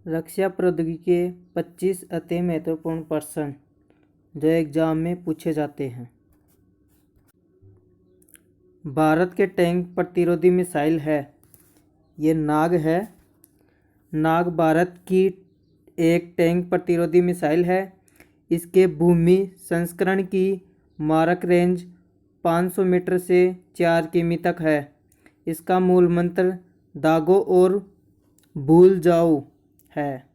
रक्षा प्रौद्योगिकी के 25 अति महत्वपूर्ण प्रश्न जो एग्जाम में पूछे जाते हैं। भारत के टैंक प्रतिरोधी मिसाइल है, ये नाग है। नाग भारत की एक टैंक प्रतिरोधी मिसाइल है। इसके भूमि संस्करण की मारक रेंज 500 मीटर से 4 किमी तक है। इसका मूल मंत्र दागो और भूल जाओ है।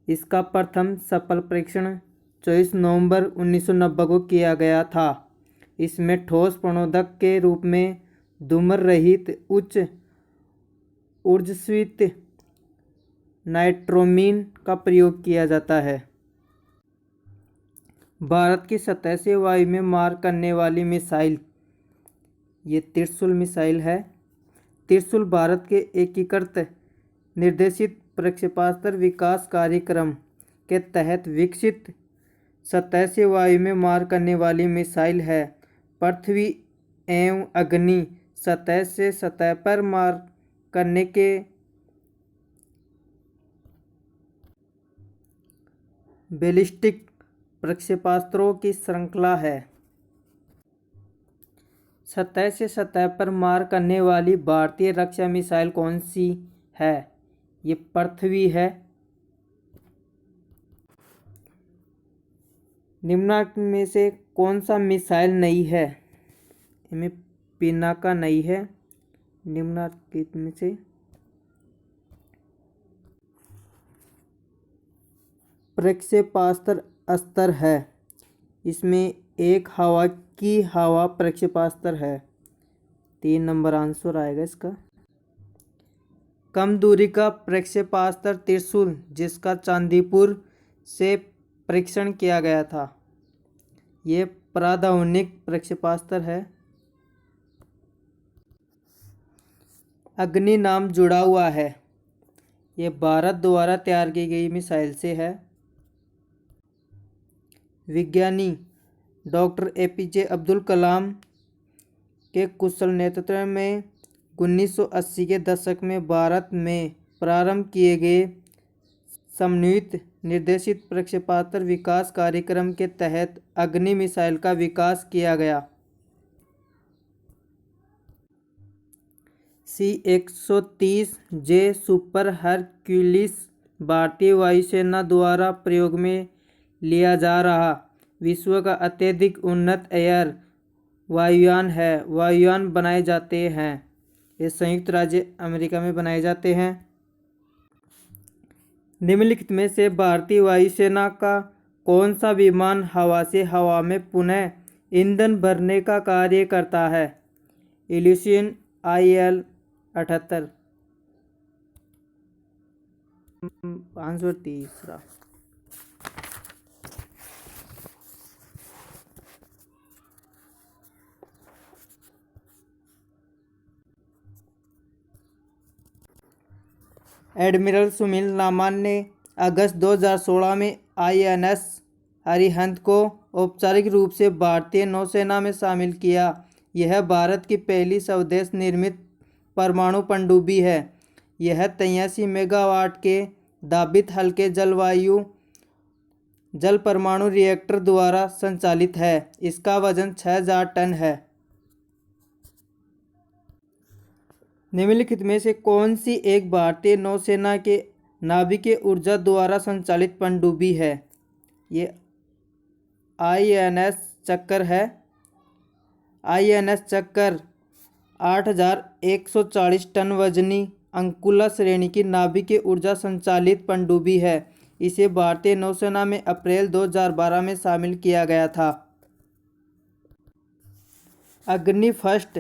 इसका प्रथम सफल परीक्षण 24 नवंबर 1990 को किया गया था। इसमें ठोस प्रणोदक के रूप में धूम्र रहित उच्च ऊर्जान्वित नाइट्रोमीन का प्रयोग किया जाता है। भारत की सतह से वायु में मार करने वाली मिसाइल ये त्रिशूल मिसाइल है। त्रिशूल भारत के एकीकृत निर्देशित प्रक्षेपास्त्र विकास कार्यक्रम के तहत विकसित सतह से वायु में मार करने वाली मिसाइल है। पृथ्वी एवं अग्नि सतह से सतह पर मार करने के बैलिस्टिक प्रक्षेपास्त्रों की श्रृंखला है। सतह से सतह पर मार करने वाली भारतीय रक्षा मिसाइल कौन सी है? ये पृथ्वी है। निम्नलिखित में से कौन सा मिसाइल नहीं है? इनमें पिनाका नहीं है। निम्नलिखित में से प्रक्षेपास्त्र अस्त्र है। इसमें एक हवा प्रक्षेपास्त्र है। 3 नंबर आंसर आएगा इसका। कम दूरी का प्रक्षेपास्त्र त्रिशूल जिसका चांदीपुर से परीक्षण किया गया था। ये प्राधानिक प्रक्षेपास्त्र है। अग्नि नाम जुड़ा हुआ है। ये भारत द्वारा तैयार की गई मिसाइल से है। विज्ञानी डॉक्टर एपीजे अब्दुल कलाम के कुशल नेतृत्व में 1980 के दशक में भारत में प्रारंभ किए गए समन्वित निर्देशित प्रक्षेपास्त्र विकास कार्यक्रम के तहत अग्नि मिसाइल का विकास किया गया। C-130J सुपर हरक्यूलिस भारतीय वायुसेना द्वारा प्रयोग में लिया जा रहा विश्व का अत्यधिक उन्नत एयर वायुयान है। वायुयान बनाए जाते हैं, ये संयुक्त राज्य अमेरिका में बनाए जाते हैं। निम्नलिखित में से भारतीय वायुसेना का कौन सा विमान हवा से हवा में पुनः ईंधन भरने का कार्य करता है? Evolution IL-78। आंसर तीसरा। एडमिरल सुनील नामान ने अगस्त 2016 में INS अरिहंत को औपचारिक रूप से भारतीय नौसेना में शामिल किया। यह भारत की पहली स्वदेश निर्मित परमाणु पनडुब्बी है। यह 83 मेगावाट के दाबित हल्के जल परमाणु रिएक्टर द्वारा संचालित है। इसका वजन 6000 टन है। निम्नलिखित में से कौन सी एक भारतीय नौसेना के नाभिकीय ऊर्जा द्वारा संचालित पनडुब्बी है? ये INS चक्कर है। INS चक्कर 8140 टन वजनी अंकुला श्रेणी की नाभिकीय ऊर्जा संचालित पनडुब्बी है। इसे भारतीय नौसेना में अप्रैल 2012 में शामिल किया गया था। अग्नि फर्स्ट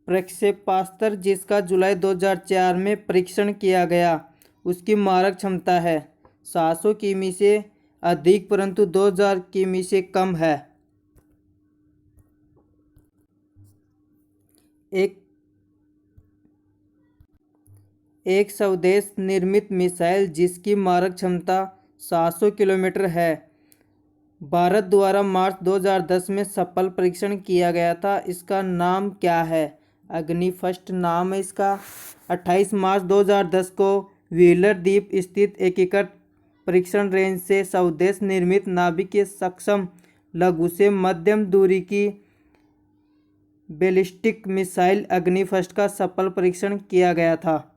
प्रक्षेपास्त्र जिसका जुलाई 2004 में परीक्षण किया गया, उसकी मारक क्षमता है 700 किमी से अधिक परंतु 2000 किमी से कम है। एक स्वदेश निर्मित मिसाइल जिसकी मारक क्षमता 700 किलोमीटर है, भारत द्वारा मार्च 2010 में सफल परीक्षण किया गया था। इसका नाम क्या है? अग्नि फर्स्ट नाम है इसका। 28 मार्च 2010 को व्हीलर द्वीप स्थित एकीकृत परीक्षण रेंज से स्वदेश निर्मित नाभिकीय सक्षम लघु से मध्यम दूरी की बैलिस्टिक मिसाइल अग्नि फर्स्ट का सफल परीक्षण किया गया था।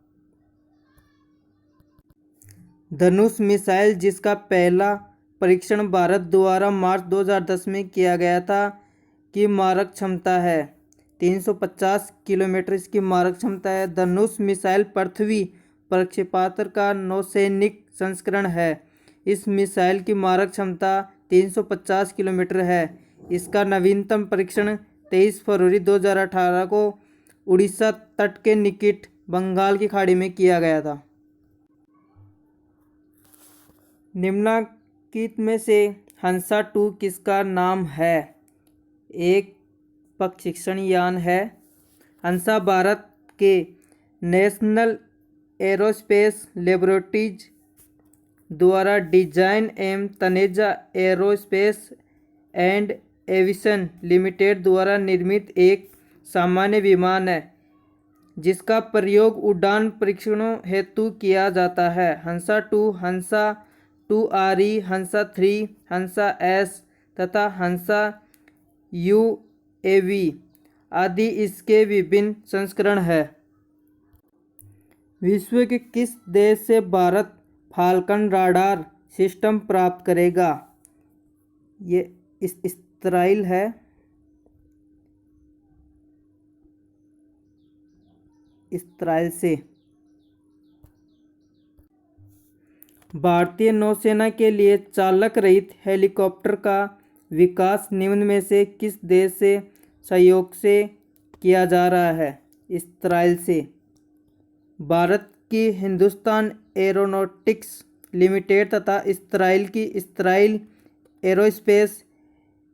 धनुष मिसाइल, जिसका पहला परीक्षण भारत द्वारा मार्च 2010 में किया गया था, की मारक क्षमता है 350 किलोमीटर। इसकी मारक क्षमता है। धनुष मिसाइल पृथ्वी प्रक्षेपास्त्र का नौसैनिक संस्करण है। इस मिसाइल की मारक क्षमता 350 किलोमीटर है। इसका नवीनतम परीक्षण 23 फरवरी 2018 को उड़ीसा तट के निकट बंगाल की खाड़ी में किया गया था। निम्नलिखित में से हंसा-2 किसका नाम है? एक प्रशिक्षण यान है। हंसा भारत के नेशनल एरोस्पेस लेबोरेटरीज द्वारा डिजाइन एवं Taneja aerospace and aviation limited द्वारा निर्मित एक सामान्य विमान है, जिसका प्रयोग उड़ान परीक्षणों हेतु किया जाता है। हंसा-2, हंसा-2RE, हंसा-3, हंसा-S तथा हंसा UAV आदि इसके विभिन्न संस्करण हैं। विश्व के किस देश से भारत फाल्कन राडार सिस्टम प्राप्त करेगा? ये इस्राइल है। इस्राइल से। भारतीय नौसेना के लिए चालक रहित हेलीकॉप्टर का विकास निम्न में से किस देश से सहयोग से किया जा रहा है? इस्राइल से। भारत की हिंदुस्तान एरोनॉटिक्स लिमिटेड तथा इस्राइल की इस्राइल एरोस्पेस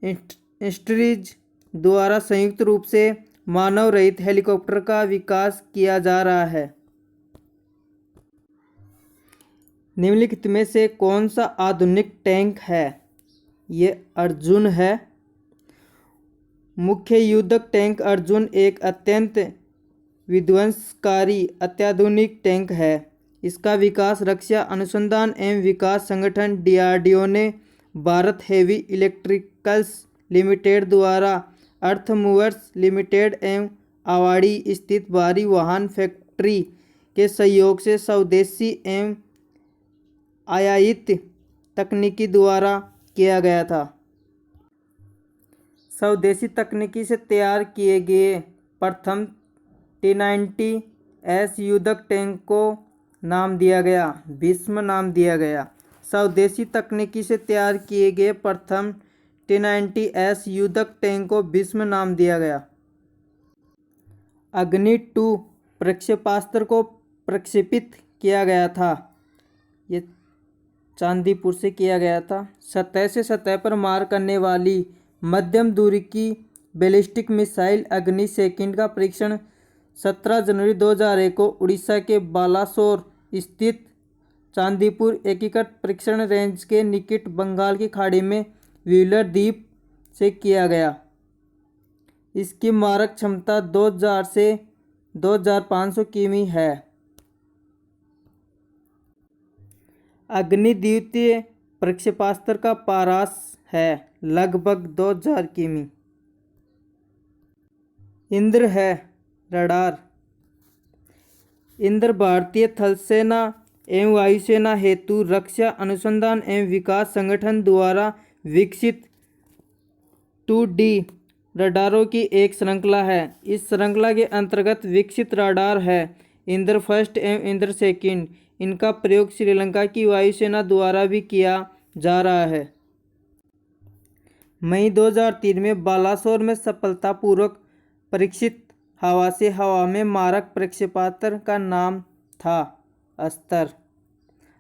इंडस्ट्रीज द्वारा संयुक्त रूप से मानव रहित हेलीकॉप्टर का विकास किया जा रहा है। निम्नलिखित में से कौन सा आधुनिक टैंक है? ये अर्जुन है। मुख्य युद्धक टैंक अर्जुन एक अत्यंत विध्वंसकारी अत्याधुनिक टैंक है। इसका विकास रक्षा अनुसंधान एवं विकास संगठन DRDO ने भारत हेवी इलेक्ट्रिकल्स लिमिटेड द्वारा अर्थमूवर्स लिमिटेड एवं आवाड़ी स्थित भारी वाहन फैक्ट्री के सहयोग से स्वदेशी एवं आयातित तकनीकी द्वारा किया गया था। स्वदेशी तकनीकी से तैयार किए गए प्रथम T-90S युद्धक टैंक को नाम दिया गया भीष्म नाम दिया गया। स्वदेशी तकनीकी से तैयार किए गए प्रथम T-90S युद्धक टैंक को भीष्म नाम दिया गया। अग्नि-2 प्रक्षेपास्त्र को प्रक्षेपित किया गया था। ये चांदीपुर से किया गया था। सतह से सतह पर मार करने वाली मध्यम दूरी की बैलिस्टिक मिसाइल अग्नि सेकंड का परीक्षण 17 जनवरी 2001 को उड़ीसा के बालासोर स्थित चांदीपुर एकीकृत परीक्षण रेंज के निकट बंगाल की खाड़ी में व्हीलर द्वीप से किया गया। इसकी मारक क्षमता 2000 से 2500 किमी है। अग्नि द्वितीय प्रक्षेपास्त्र का पारास है लगभग 2000 किमी। इंद्र है रडार। इंद्र भारतीय थल सेना एवं वायुसेना हेतु रक्षा अनुसंधान एवं विकास संगठन द्वारा विकसित 2D रडारों की एक श्रृंखला है। इस श्रृंखला के अंतर्गत विकसित रडार है इंद्र फर्स्ट एवं इंद्र सेकंड। इनका प्रयोग श्रीलंका की वायुसेना द्वारा भी किया जा रहा है। मई 2003 में बालासोर में सफलतापूर्वक परीक्षित हवा से हवा में मारक प्रक्षेपास्त्र का नाम था अस्त्र।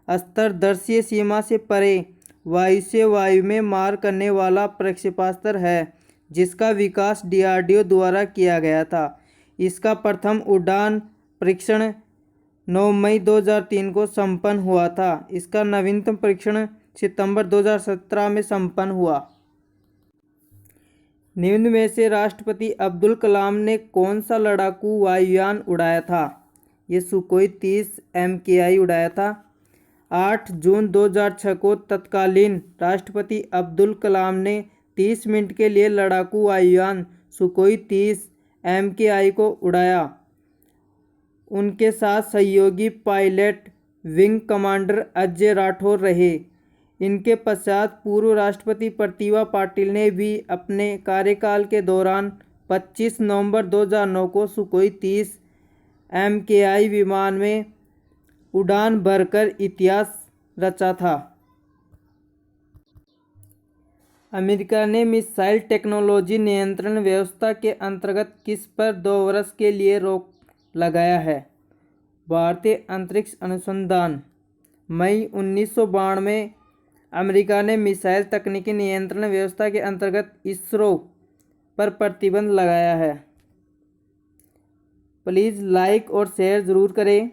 अस्त्र दर्शीय सीमा से परे वायु से वायु में मार करने वाला प्रक्षेपास्त्र है, जिसका विकास DRDO द्वारा किया गया था। इसका प्रथम उड़ान परीक्षण 9 मई 2003 को संपन्न हुआ था। इसका नवीनतम परीक्षण सितंबर 2017 में संपन्न हुआ। निम्न में से राष्ट्रपति अब्दुल कलाम ने कौन सा लड़ाकू वायुयान उड़ाया था? ये सुकोई 30 MKI उड़ाया था। 8 जून 2006 को तत्कालीन राष्ट्रपति अब्दुल कलाम ने 30 मिनट के लिए लड़ाकू वायुयान सुकोई 30 MKI को उड़ाया। उनके साथ सहयोगी pilot wing commander Ajay Rathore रहे। इनके पश्चात पूर्व राष्ट्रपति प्रतिभा पाटिल ने भी अपने कार्यकाल के दौरान 25 नवंबर 2009 को सुकोई 30 MKI विमान में उड़ान भरकर इतिहास रचा था। अमेरिका ने मिसाइल टेक्नोलॉजी नियंत्रण व्यवस्था के अंतर्गत किस पर 2 वर्ष के लिए रोक लगाया है? भारतीय अंतरिक्ष अनुसंधान। मई 1992 में अमेरिका ने मिसाइल तकनीकी नियंत्रण व्यवस्था के अंतर्गत इसरो पर प्रतिबंध लगाया है। प्लीज़ लाइक और शेयर ज़रूर करें।